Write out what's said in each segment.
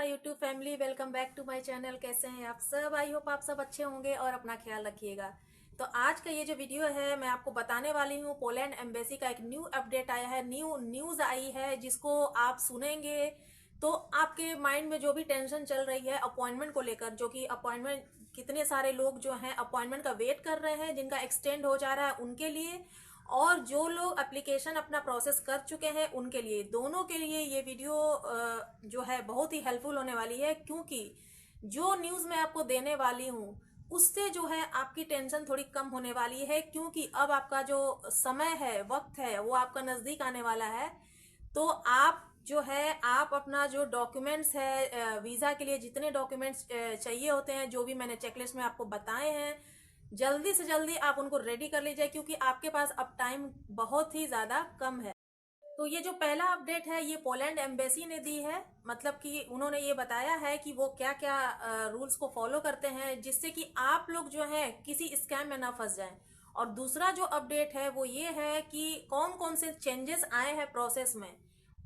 My YouTube family, welcome back to my channel. कैसे हैं आप सब? आई होप आप सब अच्छे होंगे और अपना ख्याल रखिएगा। तो आज का ये जो वीडियो है मैं आपको बताने वाली हूँ, पोलैंड एम्बेसी का एक न्यू अपडेट आया है, न्यू न्यूज़ आई है, जिसको आप सुनेंगे तो आपके माइंड में जो भी टेंशन चल रही है अपॉइंटमेंट को लेकर, जो कि अपॉइंटमेंट कितने सारे लोग जो हैं अपॉइंटमेंट का वेट कर रहे हैं, जिनका एक्सटेंड हो जा रहा है उनके लिए, और जो लोग एप्लीकेशन अपना प्रोसेस कर चुके हैं उनके लिए, दोनों के लिए ये वीडियो जो है बहुत ही हेल्पफुल होने वाली है। क्योंकि जो न्यूज़ मैं आपको देने वाली हूँ उससे जो है आपकी टेंशन थोड़ी कम होने वाली है, क्योंकि अब आपका जो समय है, वक्त है, वो आपका नज़दीक आने वाला है। तो आप जो है आप अपना जो डॉक्यूमेंट्स है, वीज़ा के लिए जितने डॉक्यूमेंट्स चाहिए होते हैं, जो भी मैंने चेकलिस्ट में आपको बताए हैं, जल्दी से जल्दी आप उनको रेडी कर लीजिए, क्योंकि आपके पास अब टाइम बहुत ही ज़्यादा कम है। तो ये जो पहला अपडेट है ये पोलैंड एम्बेसी ने दी है, मतलब कि उन्होंने ये बताया है कि वो क्या क्या रूल्स को फॉलो करते हैं, जिससे कि आप लोग जो है किसी स्कैम में ना फंस जाएं। और दूसरा जो अपडेट है वो ये है कि कौन कौन से चेंजेस आए हैं प्रोसेस में,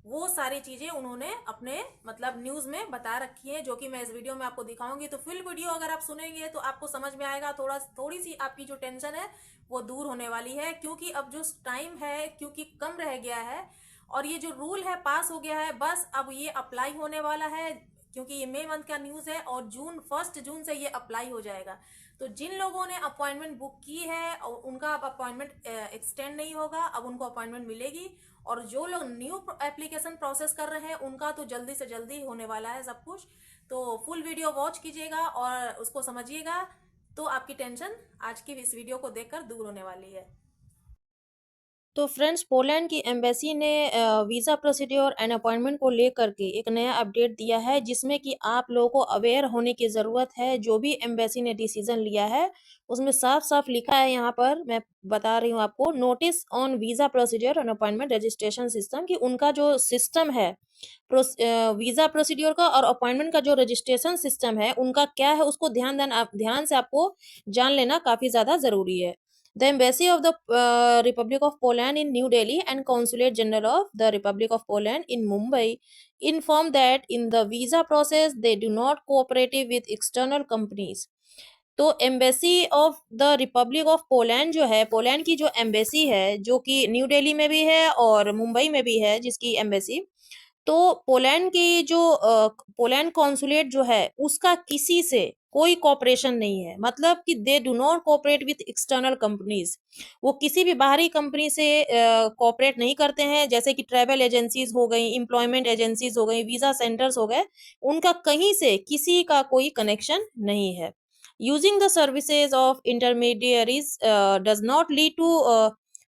वो सारी चीजें उन्होंने अपने मतलब न्यूज में बता रखी है, जो कि मैं इस वीडियो में आपको दिखाऊंगी। तो फुल वीडियो अगर आप सुनेंगे तो आपको समझ में आएगा, थोड़ी सी आपकी जो टेंशन है वो दूर होने वाली है, क्योंकि अब जो टाइम है क्योंकि कम रह गया है और ये जो रूल है पास हो गया है, बस अब ये अप्लाई होने वाला है, क्योंकि ये मई मंथ का न्यूज है और 1 जून से ये अप्लाई हो जाएगा। तो जिन लोगों ने अपॉइंटमेंट बुक की है और उनका अब अपॉइंटमेंट एक्सटेंड नहीं होगा, अब उनको अपॉइंटमेंट मिलेगी। और जो लोग न्यू एप्लीकेशन प्रोसेस कर रहे हैं उनका तो जल्दी से जल्दी होने वाला है सब कुछ। तो फुल वीडियो वॉच कीजिएगा और उसको समझिएगा, तो आपकी टेंशन आज की इस वीडियो को देखकर दूर होने वाली है। तो फ्रेंड्स, पोलैंड की एम्बेसी ने वीज़ा प्रोसीड्योर एंड अपॉइंटमेंट को लेकर के एक नया अपडेट दिया है, जिसमें कि आप लोगों को अवेयर होने की ज़रूरत है। जो भी एम्बेसी ने डिसीजन लिया है उसमें साफ साफ लिखा है, यहाँ पर मैं बता रही हूँ आपको, notice on visa procedure and appointment registration system, कि उनका जो सिस्टम है वीज़ा प्रोसीड्योर का और अपॉइंटमेंट का जो रजिस्ट्रेशन सिस्टम है उनका क्या है, उसको ध्यान से आपको जान लेना काफ़ी ज़्यादा ज़रूरी है। The Embassy of the Republic of Poland in New Delhi and Consulate General of the Republic of Poland in Mumbai informed that in the visa process they do not cooperate with external companies. तो embassy of the republic of Poland जो है, Poland की जो embassy है, जो कि new Delhi में भी है और मुंबई में भी है जिसकी एम्बेसी, तो पोलैंड की जो पोलैंड कॉन्सुलेट जो है उसका किसी से कोई कॉपरेशन नहीं है, मतलब कि they do not cooperate with external companies. वो किसी भी बाहरी कंपनी से कोऑपरेट नहीं करते हैं, जैसे कि ट्रैवल एजेंसीज हो गई, एम्प्लॉयमेंट एजेंसीज हो गई, वीजा सेंटर्स हो गए, उनका कहीं से किसी का कोई कनेक्शन नहीं है। Using the services of intermediaries does not lead to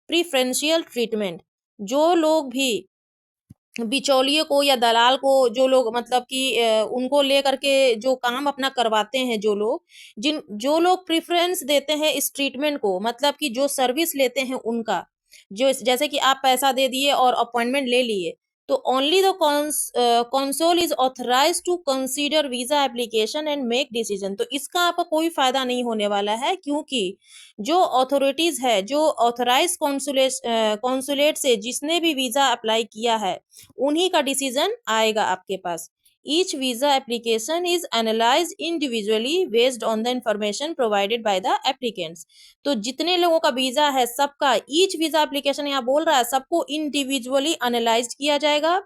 preferential treatment. जो लोग भी बिचौलिए को या दलाल को, जो लोग मतलब कि उनको लेकर के जो काम अपना करवाते हैं, जो लोग प्रेफरेंस देते हैं इस ट्रीटमेंट को, मतलब कि जो सर्विस लेते हैं उनका, जो जैसे कि आप पैसा दे दिए और अपॉइंटमेंट ले लिए, तो only the consul is authorised to consider visa application and make decision. तो इसका आपका कोई फायदा नहीं होने वाला है, क्योंकि जो अथॉरिटीज है, जो ऑथराइज कॉन्सुलेट से जिसने भी वीजा अप्लाई किया है, उन्हीं का डिसीजन आएगा आपके पास। Each visa application is analyse individually based on the information provided by the applicants. तो जितने लोगों का वीजा है सबका, ईच वीजा एप्लीकेशन यहाँ बोल रहा है, सबको इंडिविजुअली एनालाइज किया जाएगा,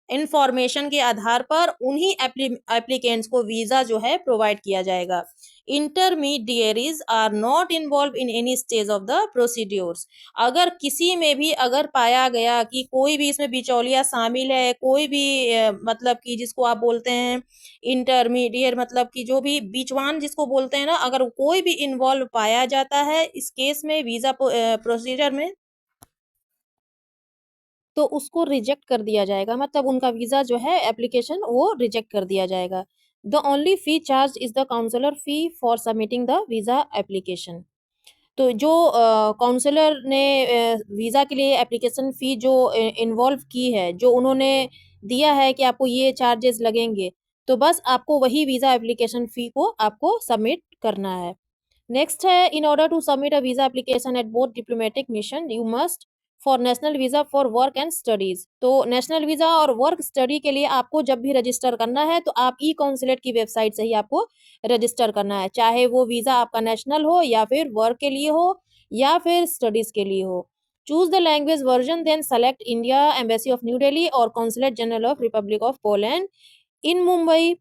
इंफॉर्मेशन के आधार पर उन्हीं एप्लीकेंट्स को वीजा जो है प्रोवाइड किया जाएगा। Intermediaries are not involved in any stage of the procedures. अगर किसी में भी अगर पाया गया कि कोई भी इसमें बिचौलिया शामिल है, कोई भी मतलब कि जिसको आप बोलते हैं इंटरमीडिएट, मतलब कि जो भी बीचवान जिसको बोलते हैं ना, अगर कोई भी इन्वॉल्व पाया जाता है इस केस में, वीजा प्रोसीजर में, तो उसको रिजेक्ट कर दिया जाएगा, मतलब उनका वीजा जो है एप्लीकेशन वो रिजेक्ट कर दिया जाएगा। The only fee charge is the consular fee for submitting the visa application. तो जो काउंसलर ने वीजा के लिए एप्लीकेशन फी जो इन्वॉल्व की है, जो उन्होंने दिया है कि आपको ये चार्जेस लगेंगे, तो बस आपको वही वीजा एप्लीकेशन फी को आपको सबमिट करना है। नेक्स्ट है, in order to submit a visa application at both diplomatic mission you must for national visa for work and studies. तो नेशनल वीज़ा और वर्क स्टडी के लिए आपको जब भी रजिस्टर करना है तो आप ई कॉन्सुलेट की वेबसाइट से ही आपको रजिस्टर करना है, चाहे वो वीज़ा आपका नेशनल हो या फिर वर्क के लिए हो या फिर स्टडीज़ के लिए हो। Choose the language version, then select India, embassy of New Delhi और consulate general of republic of Poland in Mumbai,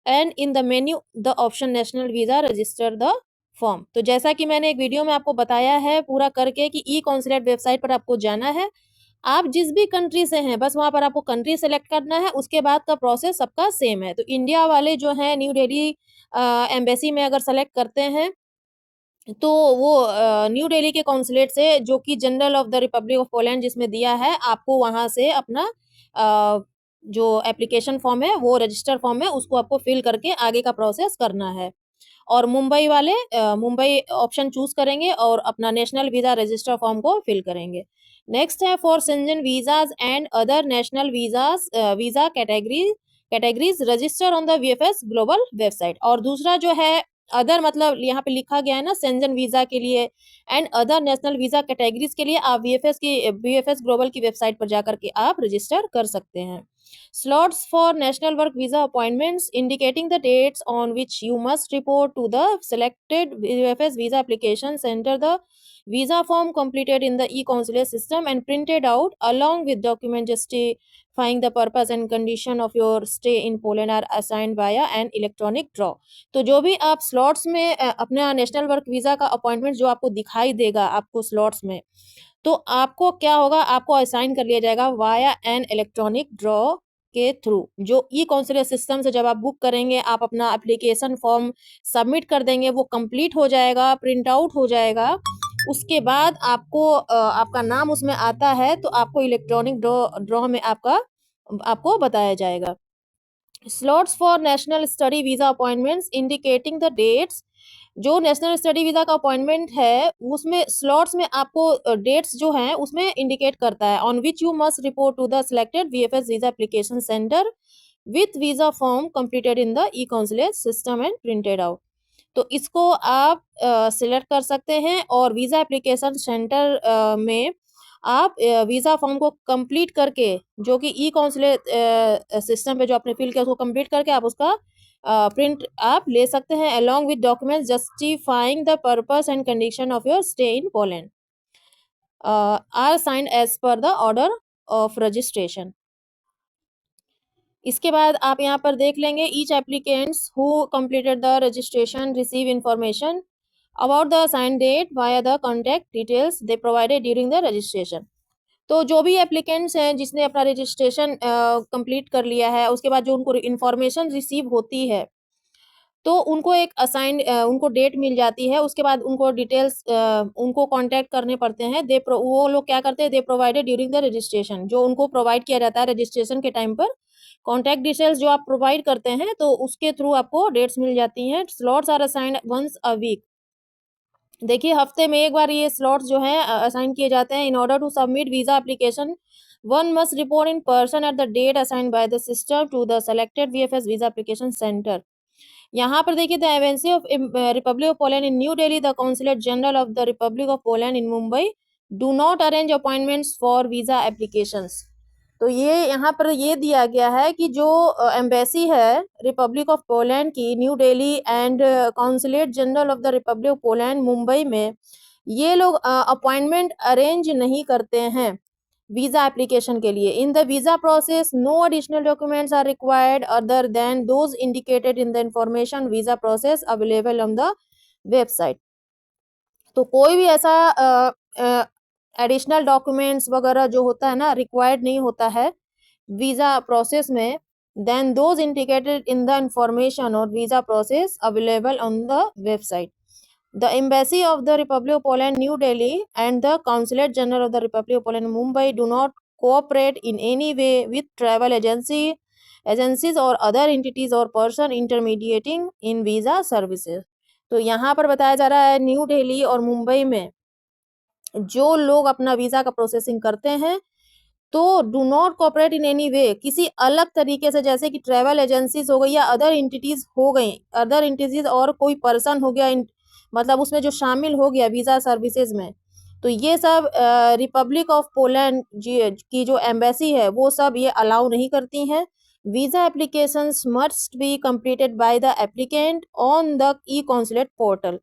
and in the menu the option national visa, register the form. तो जैसा कि मैंने एक वीडियो में आपको बताया है पूरा करके कि ई कॉन्सुलेट वेबसाइट पर आपको जाना है, आप जिस भी कंट्री से हैं बस वहाँ पर आपको कंट्री सेलेक्ट करना है, उसके बाद का प्रोसेस सबका सेम है। तो इंडिया वाले जो हैं न्यू दिल्ली एम्बेसी में अगर सेलेक्ट करते हैं तो वो न्यू दिल्ली के कॉन्सुलेट से, जो कि general of the republic of Poland जिसमें दिया है, आपको वहाँ से अपना जो एप्लीकेशन फॉर्म है, वो रजिस्टर फॉर्म है, उसको आपको फिल करके आगे का प्रोसेस करना है। और मुंबई वाले मुंबई ऑप्शन चूज करेंगे और अपना नेशनल वीजा रजिस्टर फॉर्म को फिल करेंगे। नेक्स्ट है for Schengen visas and other national visas visa categories register on the VFS global website. और दूसरा जो है अदर, मतलब यहाँ पे लिखा गया है ना शेंजन वीजा के लिए and other national visa categories के लिए आप वीएफएस ग्लोबल की वेबसाइट पर जाकर के आप रजिस्टर कर सकते हैं। Slots for national work visa appointments indicating the dates on which you must report to the selected VFS visa application center. The visa form completed in the e-consulate system and printed out along with document justifying the purpose and condition of your stay in Poland are assigned via an electronic draw. तो जो भी आप slots में अपना national work visa का appointment जो आपको दिखाई देगा आपको स्लॉट्स में, तो आपको क्या होगा, आपको असाइन कर लिया जाएगा वाया एन इलेक्ट्रॉनिक ड्रॉ के थ्रू। जो ई कॉन्सुलेट सिस्टम से जब आप बुक करेंगे, आप अपना एप्लीकेशन फॉर्म सबमिट कर देंगे, वो कंप्लीट हो जाएगा, प्रिंट आउट हो जाएगा, उसके बाद आपको आपका नाम उसमें आता है तो आपको इलेक्ट्रॉनिक ड्रॉ में आपको बताया जाएगा। Slots for national study visa appointments indicating the dates. जो नेशनल स्टडी वीजा का अपॉइंटमेंट है उसमें स्लॉट्स में आपको डेट्स जो हैं उसमें इंडिकेट करता है on which you must report to the selected VFS visa application centre with visa form completed in the e consulate system and printed out. तो इसको आप सिलेक्ट कर सकते हैं और वीजा एप्लीकेशन सेंटर में आप वीजा फॉर्म को कंप्लीट करके, जो कि ई कॉन्सुलेट सिस्टम पे जो आपने फिल किया उसको कंप्लीट करके आप उसका प्रिंट आप ले सकते हैं along with documents justifying the purpose and condition of your stay in Poland are signed as per the order of registration. इसके बाद आप यहाँ पर देख लेंगे each applicants who completed the registration receive information about the assigned date via the contact details they provided during the registration. तो जो भी एप्लीकेंट्स हैं जिसने अपना रजिस्ट्रेशन कंप्लीट कर लिया है, उसके बाद जो उनको इन्फॉर्मेशन रिसीव होती है तो उनको एक असाइंड उनको डेट मिल जाती है, उसके बाद उनको डिटेल्स उनको कांटेक्ट करने पड़ते हैं। वो लोग क्या करते हैं, दे प्रोवाइडेड ड्यूरिंग द रजिस्ट्रेशन, जो उनको प्रोवाइड किया जाता है रजिस्ट्रेशन के टाइम पर कांटेक्ट डिटेल्स जो आप प्रोवाइड करते हैं, तो उसके थ्रू आपको डेट्स मिल जाती हैं। Slots are assigned once a week. देखिए हफ्ते में एक बार ये स्लॉट्स जो है असाइन किए जाते हैं। In order to submit visa application one must report in person at the date assigned by the system to the selected VFS visa application centre. यहाँ पर देखिए the embassy of republic of Poland in New Delhi, the consulate general of the republic of Poland in Mumbai do not arrange appointments for visa applications. तो ये यहाँ पर ये दिया गया है कि जो एम्बेसी है रिपब्लिक ऑफ पोलैंड की new Delhi and consulate general of the republic of Poland Mumbai में, ये लोग अपॉइंटमेंट अरेंज नहीं करते हैं वीजा एप्लीकेशन के लिए। In the visa process no additional documents are required other than those indicated in the information visa process available on the website. तो कोई भी ऐसा एडिशनल डॉक्यूमेंट्स वगैरह जो होता है ना, रिक्वायर्ड नहीं होता है वीजा प्रोसेस में, then those indicated in the information और visa process available on the website. The Embassy of the Republic of Poland, New Delhi, and the Consulate General of the Republic of Poland, Mumbai, do not cooperate in any way with travel agencies or other entities or person intermediating in visa services. तो यहाँ पर बताया जा रहा है new Delhi और मुंबई में जो लोग अपना वीजा का प्रोसेसिंग करते हैं तो do not cooperate in any way, किसी अलग तरीके से, जैसे कि ट्रैवल एजेंसीज हो गई या अदर एंटिटीज हो गई, और कोई पर्सन हो गया, मतलब उसमें जो शामिल हो गया वीजा सर्विसेज में, तो ये सब रिपब्लिक ऑफ पोलैंड की जो एम्बेसी है वो सब ये अलाउ नहीं करती हैं। Visa applications must be completed by the applicant on the e consulate portal.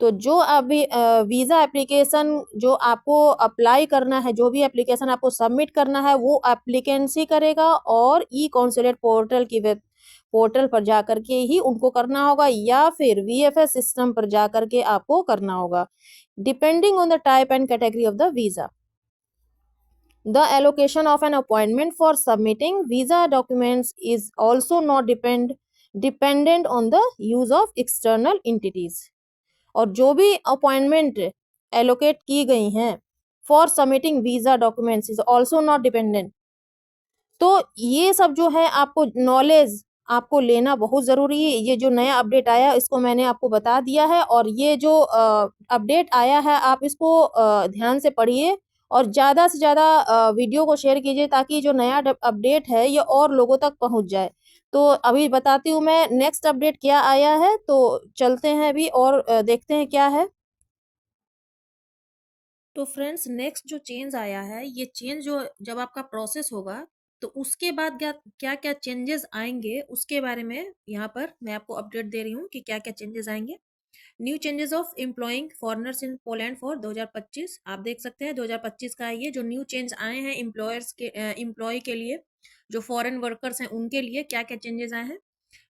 तो जो अभी वीजा एप्लीकेशन जो आपको अप्लाई करना है, जो भी एप्लीकेशन आपको सबमिट करना है वो एप्लीकेंट्स ही करेगा और ई कॉन्सुलेट पोर्टल की वेब पोर्टल पर जा करके ही उनको करना होगा, या फिर वीएफएस सिस्टम पर जा करके आपको करना होगा, depending on the type and category of the visa. The allocation of an appointment for submitting visa documents is also not dependent on the use of external entities। और जो भी अपॉइंटमेंट एलोकेट की गई हैं for submitting visa documents is also not dependent. तो ये सब जो है आपको नॉलेज आपको लेना बहुत ज़रूरी है। ये जो नया अपडेट आया इसको मैंने आपको बता दिया है, और ये जो अपडेट आया है आप इसको ध्यान से पढ़िए और ज़्यादा से ज़्यादा वीडियो को शेयर कीजिए ताकि जो नया अपडेट है ये और लोगों तक पहुंच जाए। तो अभी बताती हूँ मैं नेक्स्ट अपडेट क्या आया है, तो चलते हैं अभी और देखते हैं क्या है। तो फ्रेंड्स नेक्स्ट जो चेंज आया है, ये चेंज जो जब आपका प्रोसेस होगा तो उसके बाद क्या क्या चेंजेस आएंगे उसके बारे में यहाँ पर मैं आपको अपडेट दे रही हूँ कि क्या क्या चेंजेस आएंगे। New changes of employing foreigners in Poland for 2025। आप देख सकते हैं 2025 का है ये जो न्यू चेंज आए हैं एम्प्लॉयर्स के एम्प्लॉय के लिए, जो फॉरेन वर्कर्स हैं उनके लिए क्या क्या चेंजेस आए हैं।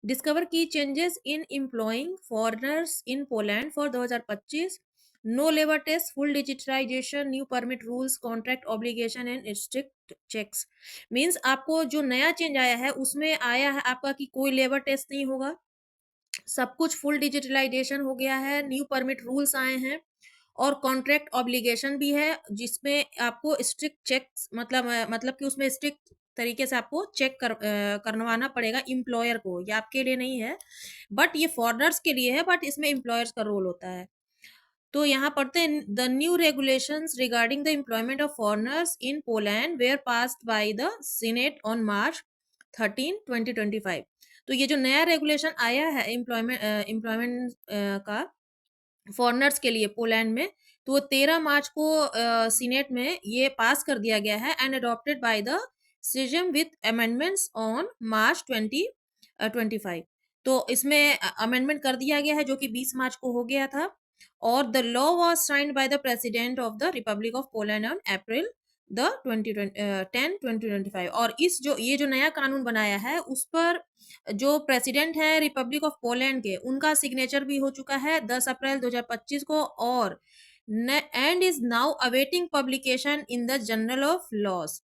Discover key changes in employing foreigners in Poland for 2025। No labour test, full digitalisation, new permit rules, contract obligation and strict checks. Means आपको जो नया चेंज आया है उसमें आया है आपका कि कोई लेबर टेस्ट नहीं होगा, सब कुछ फुल डिजिटलाइजेशन हो गया है, न्यू परमिट रूल्स आए हैं और कॉन्ट्रैक्ट ऑब्लिगेशन भी है जिसमें आपको स्ट्रिक्ट चेक्स मतलब कि उसमें स्ट्रिक्ट तरीके से आपको चेक करवाना पड़ेगा इम्प्लॉयर को। ये आपके लिए नहीं है बट ये फॉरेनर्स के लिए है, बट इसमें इम्प्लॉयर्स का रोल होता है। तो यहाँ पढ़ते हैं the new regulations regarding the employment of foreigners in Poland were passed by the senate on March 13, 2025। तो ये जो नया रेगुलेशन आया है एम्प्लॉयमेंट का फॉरेनर्स के लिए पोलैंड में, तो वो 13 मार्च को सीनेट में ये पास कर दिया गया है and adopted by the Sejm with amendments on March 2025। तो इसमें अमेंडमेंट कर दिया गया है जो कि 20 मार्च को हो गया था, और the law was signed by the president of the republic of Poland on April the 2025। और ये जो नया कानून बनाया है उस पर जो प्रेसिडेंट है रिपब्लिक ऑफ पोलैंड के उनका सिग्नेचर भी हो चुका है 10 अप्रैल 2025 को, और and is now awaiting publication in the journal of laws.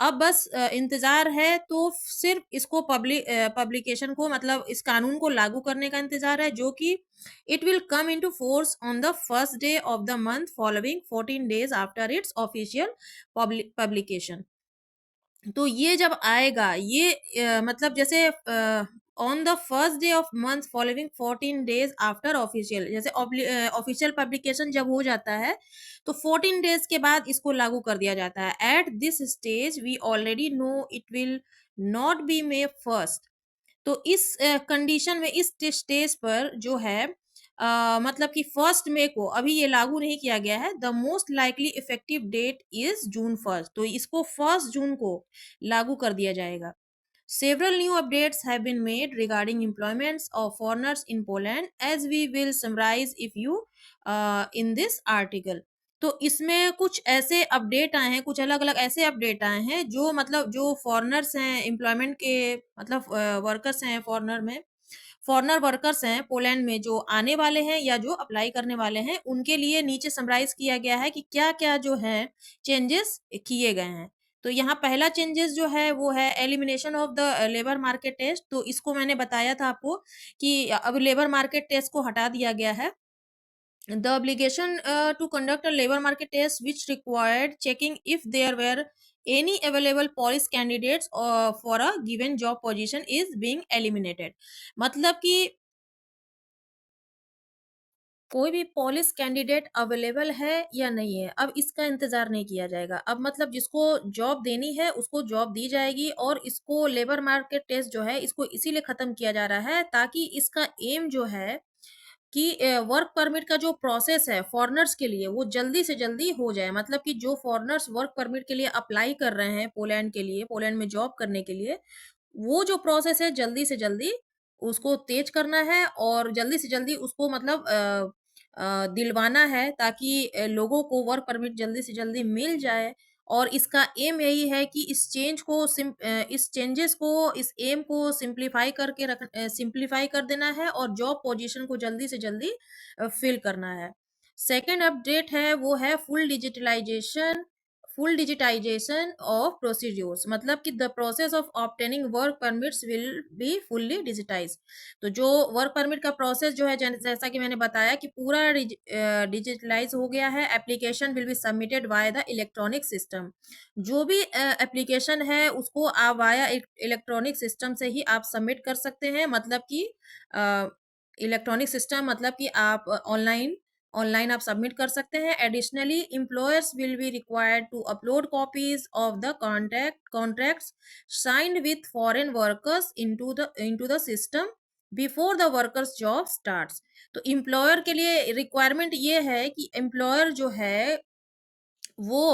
अब बस इंतजार है तो सिर्फ इसको पब्लिकेशन को मतलब इस कानून को लागू करने का इंतजार है, जो कि it will come into force on the first day of the month following 14 days after it's official publication. तो ये जब आएगा ये मतलब जैसे on the first day of month following 14 days after official, जैसे ऑफिशियल पब्लिकेशन जब हो जाता है तो 14 डेज के बाद इसको लागू कर दिया जाता है। At this stage we already know it will not be May first. तो इस कंडीशन में इस स्टेज पर जो है मतलब कि 1 मई को अभी ये लागू नहीं किया गया है। The most likely effective date is June 1, तो इसको 1 जून को लागू कर दिया जाएगा। Several new updates have been made regarding employments of foreigners in Poland, as we will summarize if you in this article। तो इसमें कुछ ऐसे अपडेट आए हैं, कुछ अलग अलग ऐसे अपडेट आए हैं जो मतलब जो फॉरेनर्स हैं एम्प्लॉयमेंट के मतलब वर्कर्स हैं फॉरेनर वर्कर्स हैं पोलैंड में जो आने वाले हैं या जो अप्लाई करने वाले हैं उनके लिए नीचे समराइज किया गया है कि क्या क्या जो है चेंजेस किए गए हैं। तो यहाँ पहला चेंजेस जो है वो है elimination of the labour market test. तो इसको मैंने बताया था आपको कि अब लेबर मार्केट टेस्ट को हटा दिया गया है। The obligation to conduct a labor market test which required checking if there were any available Polish candidates for a given job position is being eliminated। मतलब कि कोई भी पॉलिश कैंडिडेट अवेलेबल है या नहीं है, अब इसका इंतजार नहीं किया जाएगा। अब मतलब जिसको जॉब देनी है उसको जॉब दी जाएगी, और इसको लेबर मार्केट टेस्ट जो है इसको इसीलिए खत्म किया जा रहा है ताकि इसका एम जो है कि वर्क परमिट का जो प्रोसेस है फॉरेनर्स के लिए वो जल्दी से जल्दी हो जाए। मतलब कि जो फॉरेनर्स वर्क परमिट के लिए अप्लाई कर रहे हैं पोलैंड के लिए, पोलैंड में जॉब करने के लिए, वो जो प्रोसेस है जल्दी से जल्दी उसको तेज करना है और जल्दी से जल्दी उसको मतलब दिलवाना है ताकि लोगों को वर्क परमिट जल्दी से जल्दी मिल जाए। और इसका एम यही है कि इस चेंजेस को, इस एम को सिंप्लीफाई कर देना है और जॉब पोजीशन को जल्दी से जल्दी फिल करना है। सेकंड अपडेट है वो है फुल डिजिटाइजेशन ऑफ प्रोसीड्यूर्स। मतलब कि the process of obtaining work permits will be fully digitise. तो जो वर्क परमिट का प्रोसेस जो है जैसा कि मैंने बताया कि पूरा डिजिटलाइज हो गया है। Application will be submitted via the electronic system. जो भी एप्लीकेशन है उसको आप वाया इलेक्ट्रॉनिक सिस्टम से ही आप सबमिट कर सकते हैं। मतलब कि इलेक्ट्रॉनिक सिस्टम मतलब कि आप ऑनलाइन ऑनलाइन आप सबमिट कर सकते हैं। Additionally employers will be required to upload copies of the contracts signed with foreign workers into the system before the workers job starts. तो एम्प्लॉयर के लिए रिक्वायरमेंट ये है कि एम्प्लॉयर जो है वो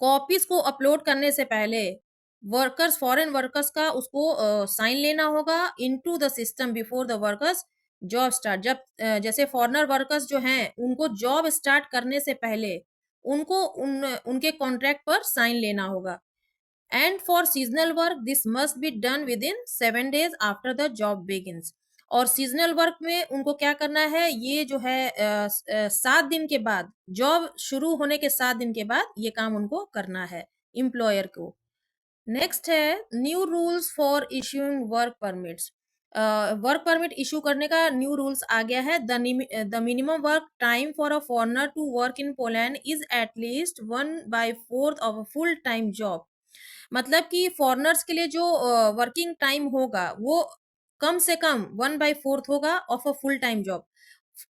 कॉपीज को अपलोड करने से पहले फॉरेन वर्कर्स का उसको साइन लेना होगा into the system before the workers job start. जब जैसे फॉरेनर वर्कर्स जो हैं उनको जॉब स्टार्ट करने से पहले उनको उनके कॉन्ट्रैक्ट पर साइन लेना होगा। And for seasonal work this must be done with in 7 days after the job begins. और सीजनल वर्क में उनको क्या करना है, ये जो है 7 दिन के बाद, जॉब शुरू होने के 7 दिन के बाद ये काम उनको करना है एम्प्लॉयर को। नेक्स्ट है new rules for issuing work permits. Work permit issue करने का न्यू रूल्स आ गया है। The minimum work time for a foreigner to work in Poland is at least 1/4 of a full time job. मतलब कि foreigners के लिए जो वर्किंग टाइम होगा वो कम से कम 1/4 होगा of a full time job.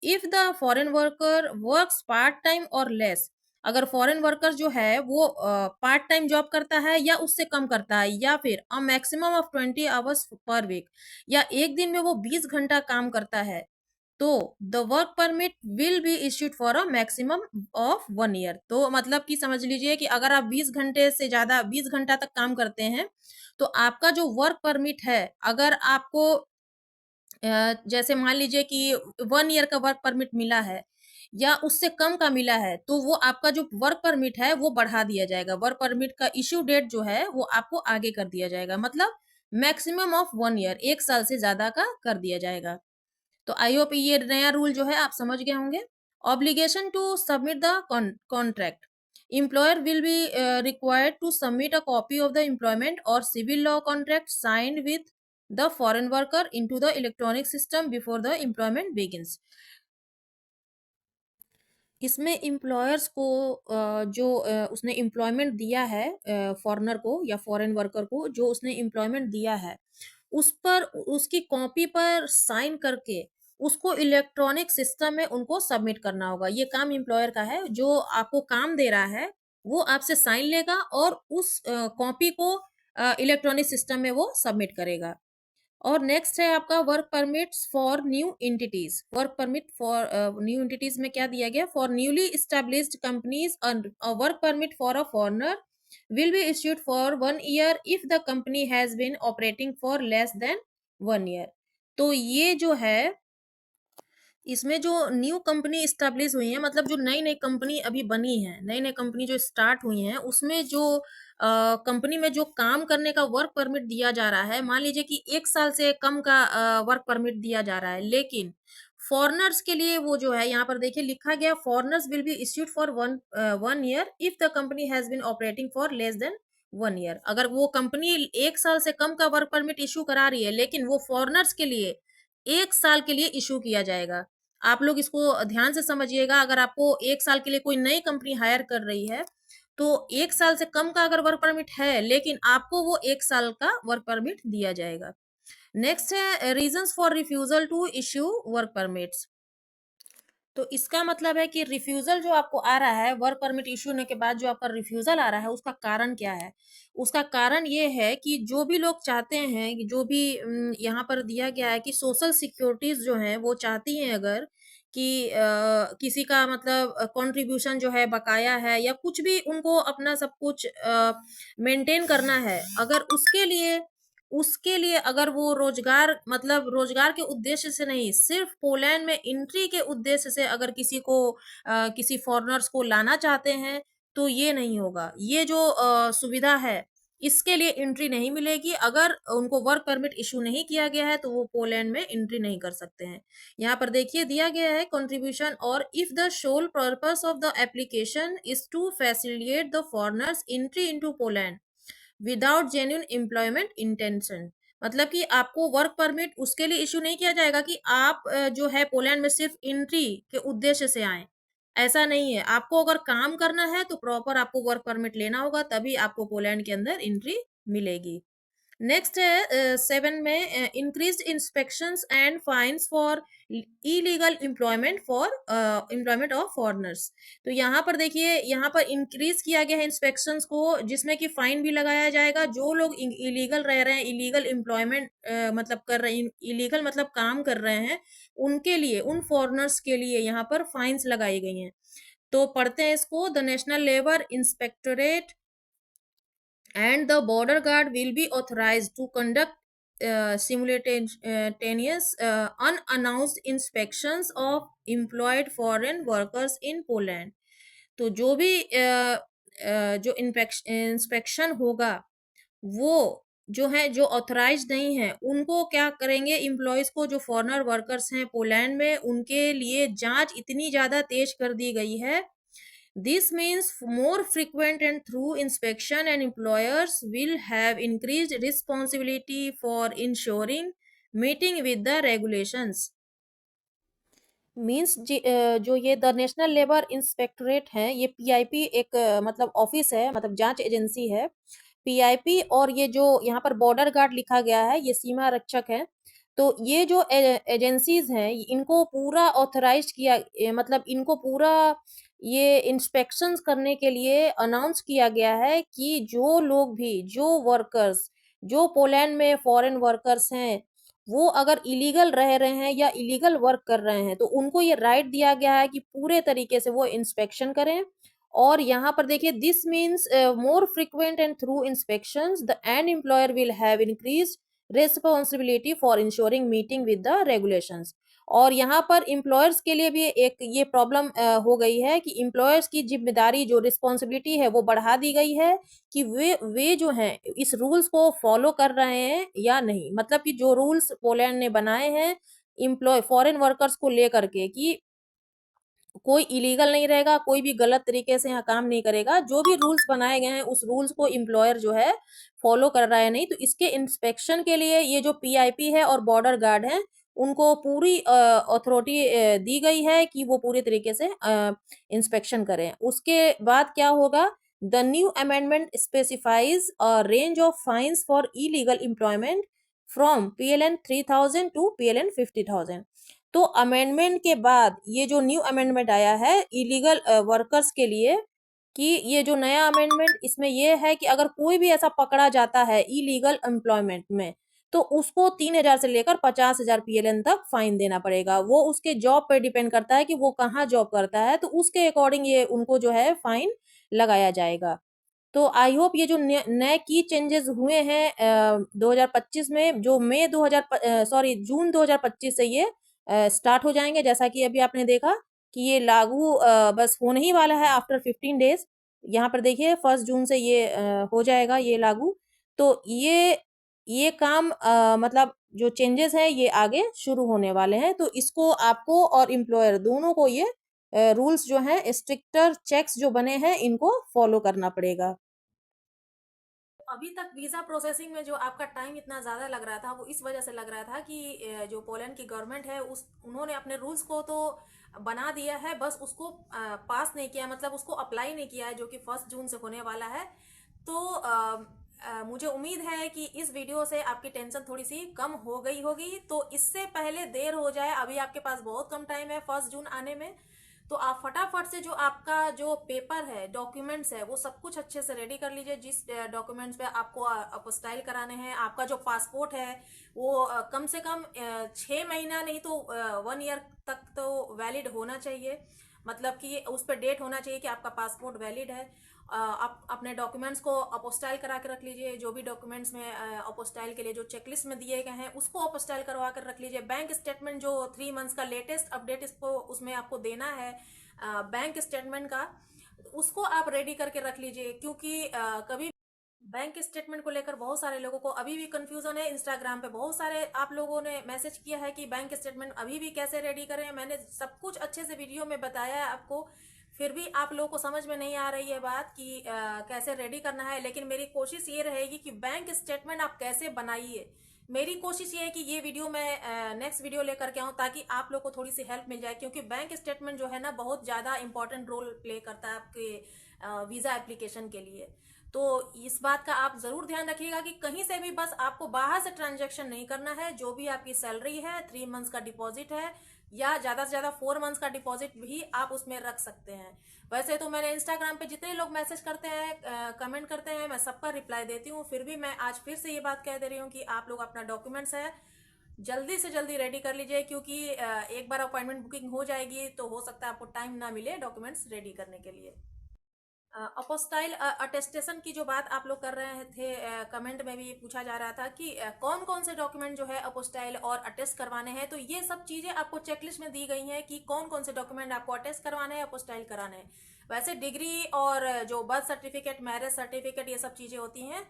If the foreign worker works part time और लेस, अगर फॉरेन वर्कर जो है वो पार्ट टाइम जॉब करता है या उससे कम करता है, या फिर a maximum of 20 hours per week, या एक दिन में वो 20 घंटा काम करता है, तो the work permit will be issued for a maximum of 1 year। तो मतलब कि समझ लीजिए कि अगर आप 20 घंटे से ज्यादा 20 घंटा तक काम करते हैं तो आपका जो वर्क परमिट है, अगर आपको जैसे मान लीजिए कि 1 year का वर्क परमिट मिला है या उससे कम का मिला है, तो वो आपका जो वर्क परमिट है वो बढ़ा दिया जाएगा। वर्क परमिट का इश्यू डेट जो है वो आपको आगे कर दिया जाएगा। मतलब मैक्सिमम ऑफ 1 year, 1 साल से ज्यादा का कर दिया जाएगा। तो आई होप ये नया रूल जो है आप समझ गए होंगे। Obligation to submit the contract. Employer will be required to submit a copy of the employment और civil law contract signed with the foreign worker into the electronic system before the employment begins. इसमें employers को जो उसने employment दिया है foreigner को या foreign worker को, जो उसने एम्प्लॉयमेंट दिया है उस पर उसकी कॉपी पर साइन करके उसको इलेक्ट्रॉनिक सिस्टम में उनको सबमिट करना होगा। ये काम एम्प्लॉयर का है। जो आपको काम दे रहा है वो आपसे साइन लेगा और उस कॉपी को इलेक्ट्रॉनिक सिस्टम में वो सबमिट करेगा। और नेक्स्ट है आपका work permits for new entities. Work permit for new entities में क्या दिया गया, for newly established companies work permit for a foreigner will be issued for 1 year if the company has been operating for less than 1 year। तो ये जो है इसमें जो न्यू कंपनी स्टैब्लिश हुई है, मतलब जो नई नई कंपनी अभी बनी है, नई नई कंपनी जो स्टार्ट हुई हैं, उसमें जो कंपनी में जो काम करने का वर्क परमिट दिया जा रहा है, मान लीजिए कि 1 साल से कम का वर्क परमिट दिया जा रहा है, लेकिन फॉरनर्स के लिए वो जो है यहाँ पर देखिए लिखा गया, foreigners will be issued for one year if the company has been operating for less than 1 year। अगर वो कंपनी 1 साल से कम का वर्क परमिट इशू करा रही है, लेकिन वो फॉरनर्स के लिए 1 साल के लिए इशू किया जाएगा। आप लोग इसको ध्यान से समझिएगा। अगर आपको 1 साल के लिए कोई नई कंपनी हायर कर रही है, तो 1 साल से कम का अगर वर्क परमिट है, लेकिन आपको वो 1 साल का वर्क परमिट दिया जाएगा। नेक्स्ट है reasons for refusal to issue work permits. तो इसका मतलब है कि रिफ्यूजल जो आपको आ रहा है वर्क परमिट इश्यू होने के बाद, जो आपका रिफ्यूजल आ रहा है उसका कारण क्या है। उसका कारण ये है कि जो भी लोग चाहते हैं कि जो भी यहाँ पर दिया गया है कि सोशल सिक्योरिटीज जो हैं वो चाहती हैं अगर कि किसी का मतलब कंट्रीब्यूशन जो है बकाया है या कुछ भी उनको अपना सब कुछ मेंटेन करना है, अगर उसके लिए अगर वो रोजगार मतलब रोजगार के उद्देश्य से नहीं, सिर्फ पोलैंड में एंट्री के उद्देश्य से अगर किसी को किसी फॉरेनर्स को लाना चाहते हैं, तो ये नहीं होगा। ये जो सुविधा है, इसके लिए एंट्री नहीं मिलेगी। अगर उनको वर्क परमिट इशू नहीं किया गया है, तो वो पोलैंड में एंट्री नहीं कर सकते हैं। यहाँ पर देखिए दिया गया है कंट्रीब्यूशन, और if the sole purpose of the application is to facilitate the foreigners entry into Poland without genuine employment intention. मतलब कि आपको वर्क परमिट उसके लिए इशू नहीं किया जाएगा कि आप जो है पोलैंड में सिर्फ एंट्री के उद्देश्य से आए। ऐसा नहीं है। आपको अगर काम करना है तो प्रॉपर आपको वर्क परमिट लेना होगा, तभी आपको पोलैंड के अंदर एंट्री मिलेगी। नेक्स्ट है 7 में increased inspections and fines for illegal employment of foreigners. तो यहाँ पर देखिए, यहाँ पर इंक्रीज किया गया है इंस्पेक्शंस को, जिसमें कि फाइन भी लगाया जाएगा। जो लोग इलीगल रह रहे हैं, इलीगल एम्प्लॉयमेंट मतलब कर रहे हैं, इलीगल मतलब काम कर रहे हैं, उनके लिए, उन फॉरेनर्स के लिए यहाँ पर फाइन्स लगाई गई हैं। तो पढ़ते हैं इसको। The national labour inspectorate and the border guard will be authorized to conduct simultaneous unannounced inspections of employed foreign workers in Poland। तो जो भी जो इंस्पेक्शन होगा, वो जो है, जो ऑथराइज नहीं है, उनको क्या करेंगे, इम्प्लॉयज को, जो फॉरेनर वर्कर्स हैं पोलैंड में, उनके लिए जांच इतनी ज्यादा तेज कर दी गई है। This means more frequent and thorough inspection, and employers will have increased responsibility for ensuring meeting with the regulations। Means जो ये द नेशनल लेबर इंस्पेक्टोरेट है, ये पीआईपी एक मतलब ऑफिस है, मतलब जांच एजेंसी है पीआईपी। और ये जो यहाँ पर बॉर्डर गार्ड लिखा गया है, ये सीमा रक्षक है। तो ये जो एजेंसीज हैं, इनको पूरा ऑथराइज किया, मतलब इनको पूरा ये इंस्पेक्शंस करने के लिए अनाउंस किया गया है कि जो लोग भी, जो वर्कर्स, जो पोलैंड में फॉरेन वर्कर्स हैं, वो अगर इलीगल रह रहे हैं या इलीगल वर्क कर रहे हैं, तो उनको ये राइट दिया गया है कि पूरे तरीके से वो इंस्पेक्शन करें। और यहाँ पर देखिए, this means more frequent and through inspections the end employer will have increased responsibility for ensuring meeting with the regulations. और यहाँ पर एम्प्लॉयर्स के लिए भी एक ये प्रॉब्लम हो गई है कि एम्प्लॉयर्स की जिम्मेदारी, जो रिस्पॉन्सिबिलिटी है, वो बढ़ा दी गई है कि वे जो हैं इस रूल्स को फॉलो कर रहे हैं या नहीं। मतलब कि जो रूल्स पोलैंड ने बनाए हैं फॉरेन वर्कर्स को लेकर के, कि कोई इलीगल नहीं रहेगा, कोई भी गलत तरीके से यहाँ काम नहीं करेगा। जो भी रूल्स बनाए गए हैं, उस रूल्स को एम्प्लॉयर जो है फॉलो कर रहा है नहीं, तो इसके इंस्पेक्शन के लिए ये जो पीआईपी है और बॉर्डर गार्ड है, उनको पूरी अथॉरिटी दी गई है कि वो पूरे तरीके से इंस्पेक्शन करें। उसके बाद क्या होगा, the new amendment specifies a range of fines for illegal employment from PLN 3000 to PLN 50,000। तो अमेंडमेंट के बाद ये जो न्यू अमेंडमेंट आया है इलीगल वर्कर्स के लिए, कि ये जो नया अमेंडमेंट, इसमें ये है कि अगर कोई भी ऐसा पकड़ा जाता है इलीगल एम्प्लॉयमेंट में, तो उसको 3,000 से लेकर 50,000 PLN तक फाइन देना पड़ेगा। वो उसके जॉब पर डिपेंड करता है कि वो कहाँ जॉब करता है, तो उसके अकॉर्डिंग ये उनको जो है फाइन लगाया जाएगा। तो आई होप ये जो नए की चेंजेस हुए हैं 2025 में, जो जून 2025 से ये स्टार्ट हो जाएंगे। जैसा कि अभी आपने देखा कि ये लागू बस होने ही वाला है आफ्टर 15 डेज। यहाँ पर देखिए 1 जून से ये हो जाएगा ये लागू। तो ये काम मतलब जो चेंजेस है ये आगे शुरू होने वाले हैं। तो इसको आपको और एम्प्लॉयर दोनों को ये रूल्स जो हैं, स्ट्रिक्टर चेक्स जो बने हैं, इनको फॉलो करना पड़ेगा। अभी तक वीजा प्रोसेसिंग में जो आपका टाइम इतना ज़्यादा लग रहा था, वो इस वजह से लग रहा था कि जो पोलैंड की गवर्नमेंट है, उन्होंने अपने रूल्स को तो बना दिया है, बस उसको पास नहीं किया, मतलब उसको अप्लाई नहीं किया है, जो कि 1 जून से होने वाला है। तो मुझे उम्मीद है कि इस वीडियो से आपकी टेंशन थोड़ी सी कम हो गई होगी। तो इससे पहले देर हो जाए, अभी आपके पास बहुत कम टाइम है 1 जून आने में। तो आप फटाफट से जो आपका जो पेपर है, डॉक्यूमेंट्स है, वो सब कुछ अच्छे से रेडी कर लीजिए। जिस डॉक्यूमेंट्स पे आपको अपोस्टाइल कराने हैं, आपका जो पासपोर्ट है वो कम से कम 6 महीना नहीं तो 1 ईयर तक तो वैलिड होना चाहिए। मतलब कि उस पर डेट होना चाहिए कि आपका पासपोर्ट वैलिड है। आप अपने डॉक्यूमेंट्स को अपोस्टाइल करा के रख लीजिए। जो भी डॉक्यूमेंट्स में अपोस्टाइल के लिए जो चेकलिस्ट में दिए गए हैं उसको अपोस्टाइल करवा कर रख लीजिए। बैंक स्टेटमेंट जो 3 मंथ्स का लेटेस्ट अपडेट इसको उसमें आपको देना है बैंक स्टेटमेंट का, उसको आप रेडी करके रख लीजिए। क्योंकि कभी बैंक स्टेटमेंट को लेकर बहुत सारे लोगों को अभी भी कंफ्यूजन है। इंस्टाग्राम पे बहुत सारे आप लोगों ने मैसेज किया है कि बैंक स्टेटमेंट अभी भी कैसे रेडी करें। मैंने सब कुछ अच्छे से वीडियो में बताया है आपको, फिर भी आप लोगों को समझ में नहीं आ रही है बात कि कैसे रेडी करना है। लेकिन मेरी कोशिश ये रहेगी कि बैंक स्टेटमेंट आप कैसे बनाइए। मेरी कोशिश ये है कि ये वीडियो मैं नेक्स्ट वीडियो लेकर के आऊँ ताकि आप लोग को थोड़ी सी हेल्प मिल जाए। क्योंकि बैंक स्टेटमेंट जो है ना बहुत ज़्यादा इंपॉर्टेंट रोल प्ले करता है आपके वीज़ा एप्लीकेशन के लिए। तो इस बात का आप जरूर ध्यान रखिएगा कि कहीं से भी बस आपको बाहर से ट्रांजैक्शन नहीं करना है। जो भी आपकी सैलरी है, 3 मंथ्स का डिपॉजिट है या ज्यादा से ज्यादा 4 मंथ्स का डिपॉजिट भी आप उसमें रख सकते हैं। वैसे तो मैंने इंस्टाग्राम पे जितने लोग मैसेज करते हैं, कमेंट करते हैं, मैं सबका रिप्लाई देती हूँ। फिर भी मैं आज फिर से ये बात कह दे रही हूँ कि आप लोग अपना डॉक्यूमेंट्स है जल्दी से जल्दी रेडी कर लीजिए। क्योंकि एक बार अपॉइंटमेंट बुकिंग हो जाएगी तो हो सकता है आपको टाइम ना मिले डॉक्यूमेंट्स रेडी करने के लिए। अपोस्टाइल अटेस्टेशन की जो बात आप लोग कर रहे थे, कमेंट में भी पूछा जा रहा था कि कौन कौन से डॉक्यूमेंट जो है अपोस्टाइल और अटेस्ट करवाने हैं। तो ये सब चीजें आपको चेकलिस्ट में दी गई हैं कि कौन कौन से डॉक्यूमेंट आपको अटेस्ट करवाने हैं, अपोस्टाइल कराने हैं। वैसे डिग्री और जो बर्थ सर्टिफिकेट, मैरिज सर्टिफिकेट, ये सब चीजें होती हैं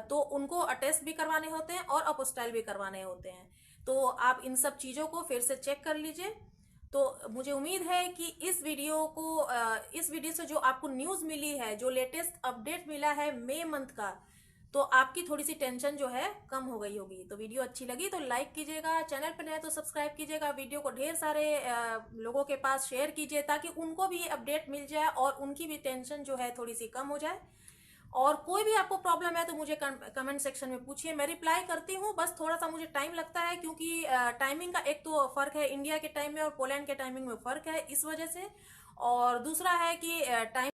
तो उनको अटेस्ट भी करवाने होते हैं और अपोस्टाइल भी करवाने होते हैं। तो आप इन सब चीजों को फिर से चेक कर लीजिए। तो मुझे उम्मीद है कि इस वीडियो से जो आपको न्यूज मिली है, जो लेटेस्ट अपडेट मिला है मई मंथ का, तो आपकी थोड़ी सी टेंशन जो है कम हो गई होगी। तो वीडियो अच्छी लगी तो लाइक कीजिएगा, चैनल पर नए तो सब्सक्राइब कीजिएगा, वीडियो को ढेर सारे लोगों के पास शेयर कीजिए ताकि उनको भी अपडेट मिल जाए और उनकी भी टेंशन जो है थोड़ी सी कम हो जाए। और कोई भी आपको प्रॉब्लम है तो मुझे कमेंट सेक्शन में पूछिए, मैं रिप्लाई करती हूँ। बस थोड़ा सा मुझे टाइम लगता है क्योंकि टाइमिंग का एक तो फर्क है, इंडिया के टाइम में और पोलैंड के टाइमिंग में फर्क है, इस वजह से। और दूसरा है कि टाइम,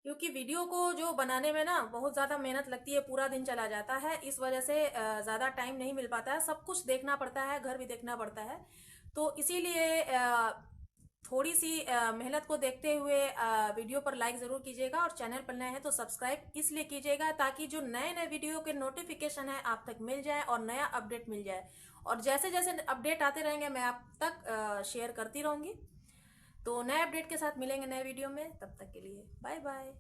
क्योंकि वीडियो को जो बनाने में ना बहुत ज़्यादा मेहनत लगती है, पूरा दिन चला जाता है, इस वजह से ज़्यादा टाइम नहीं मिल पाता है। सब कुछ देखना पड़ता है, घर भी देखना पड़ता है। तो इसीलिए थोड़ी सी मेहनत को देखते हुए वीडियो पर लाइक ज़रूर कीजिएगा और चैनल पर नए हैं तो सब्सक्राइब इसलिए कीजिएगा ताकि जो नए नए वीडियो के नोटिफिकेशन है आप तक मिल जाए और नया अपडेट मिल जाए। और जैसे जैसे अपडेट आते रहेंगे मैं आप तक शेयर करती रहूँगी। तो नए अपडेट के साथ मिलेंगे नए वीडियो में, तब तक के लिए बाय बाय।